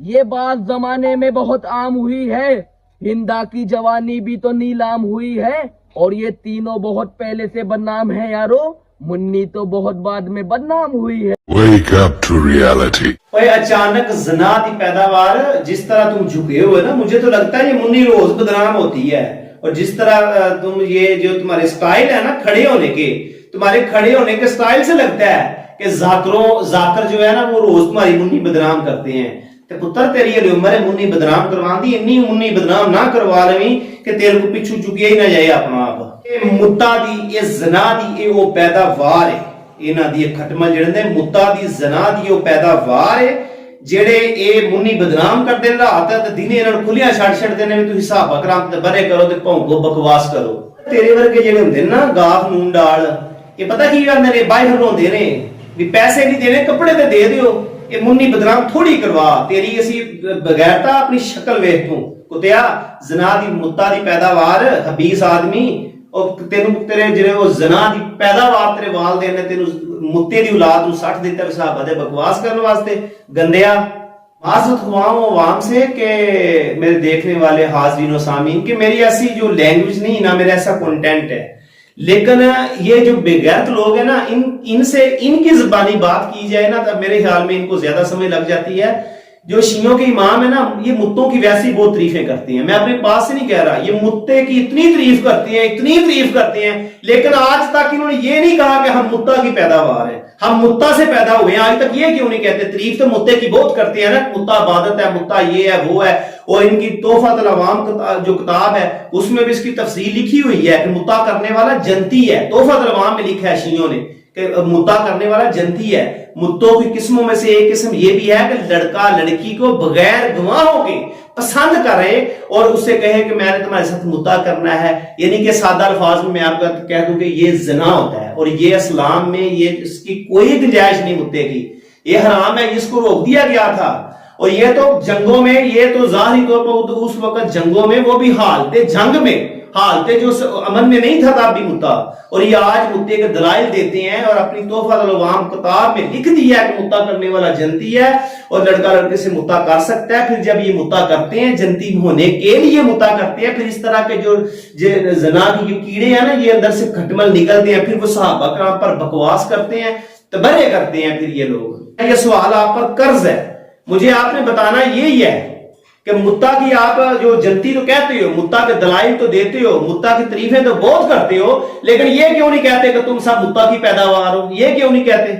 یہ بات زمانے میں بہت عام ہوئی ہے. ہندا کی جوانی بھی تو نیلام ہوئی ہے. اور یہ تینوں بہت پہلے سے بدنام ہیں یارو. منی تو بہت بعد میں بدنام ہوئی ہے. Wake up to reality. اوے اچانک زنا دی پیداوار جس طرح تم جھکے ہوئے نا، مجھے تو لگتا ہے یہ منی روز بدنام ہوتی ہے. اور جس طرح تم یہ جو تمہارے سٹائل ہے نا کھڑے ہونے کے، تمہارے کھڑے ہونے کے سٹائل سے لگتا ہے کہ ذاکر جو ہے نا وہ روز تمہاری منی بدنام کرتے ہیں. تے پتر تیری علی عمر منی بدنام کروان دی، انی منی بدنام نہ کروا لویں کہ تیرے کو پچھو چکیا ہی نہ جائے اپنا آپ. یہ متا دی، یہ زنا دی، یہ وہ پیداوار ہے. انہاں دی کھٹمل جڑے نے متا دی زنا دی وہ پیداوار ہے جڑے اے منی بدنام کر دین رات تے دن انہاں نوں کھلیاں چھڑ دین نے تو حساب کرام تے برے کرو تے بھونکو بکواس کرو. تیرے ورگے جڑے ہوندے نا گاف نون ڈال، یہ پتہ کی کردے نے باہر روندے نے بھی پیسے نہیں دینے کپڑے تے دے دیو. یہ منی بدنام تھوڑی کروا. تیری اسی بغیرتا اپنی شکل ویکھ تو کتیا زنا دی متا دی پیداوار حبیس آدمی. اور تیرے جڑے وہ زنا دی پیداوار تیرے والدین نے تینوں متے دی اولاد نوں سٹ دیتا حساب دے بکواس کرنے واسطے. گندیا معذرت خواہوں عوام سے کہ میرے دیکھنے والے حاضرین و سامعین کہ میری ایسی جو لینگویج نہیں نہ میرا ایسا کنٹینٹ ہے، لیکن یہ جو بے غیرت لوگ ہیں نا ان سے ان کی زبانی بات کی جائے نا تو میرے خیال میں ان کو زیادہ سمجھ لگ جاتی ہے. جو شیعوں کے امام ہیں نا یہ متوں کی ویسی بہت تعریفیں کرتے ہیں. میں اپنے پاس سے نہیں کہہ رہا، یہ متے کی اتنی تعریف کرتے ہیں لیکن آج تک انہوں نے یہ نہیں کہا کہ ہم متا کی پیداوار ہیں، ہم متا سے پیدا ہوئے ہیں. آج تک یہ کیوں نہیں کہتے؟ تعریف تو متے کی بہت کرتے ہیں نا، متا عبادت ہے، متا یہ ہے وہ ہے. اور ان کی تحفۃ العوام جو کتاب ہے اس میں بھی اس کی تفصیل لکھی ہوئی ہے کہ متا کرنے والا جنتی ہے. تحفۃ العوام میں لکھا ہے شیعوں نے کہ متا کرنے والا جنتی ہے. متوں کی قسموں میں سے ایک قسم یہ بھی ہے کہ لڑکا لڑکی کو بغیر گواہوں کے پسند کرے اور اس سے کہے کہ میں نے تمہارے ساتھ متا کرنا ہے. یعنی کہ سادہ الفاظ میں آپ کو کہہ دوں کہ یہ زنا ہوتا ہے. اور یہ اسلام میں یہ اس کی کوئی گنجائش نہیں متے کی. یہ حرام ہے، اس کو روک دیا گیا تھا. اور یہ تو جنگوں میں، یہ تو ظاہری طور پر اس وقت جنگوں میں، وہ بھی حالت جنگ میں، حالت جو امن میں نہیں تھا تب بھی متا. اور یہ آج متے کے دلائل دیتے ہیں اور اپنی تحفۃ العوام کتاب میں لکھ دیا ہے کہ متا کرنے والا جنتی ہے اور لڑکا لڑکے سے متا کر سکتا ہے. پھر جب یہ متا کرتے ہیں جنتی ہونے کے لیے متا کرتے ہیں، پھر اس طرح کے جو زنا کی جو کیڑے ہیں نا یہ اندر سے کھٹمل نکلتے ہیں. پھر وہ صحابہ کرام پر بکواس کرتے ہیں، تبرئے کرتے ہیں. پھر یہ لوگ، یہ سوال آپ پر قرض ہے، مجھے آپ نے بتانا یہی ہے کہ متا کی آپ جو جنتی تو کہتے ہو، متا کے دلائل تو دیتے ہو، متا کی تعریفیں تو بہت کرتے ہو، لیکن یہ کیوں نہیں کہتے کہ تم سب متا کی پیداوار ہو؟ یہ کیوں نہیں کہتے؟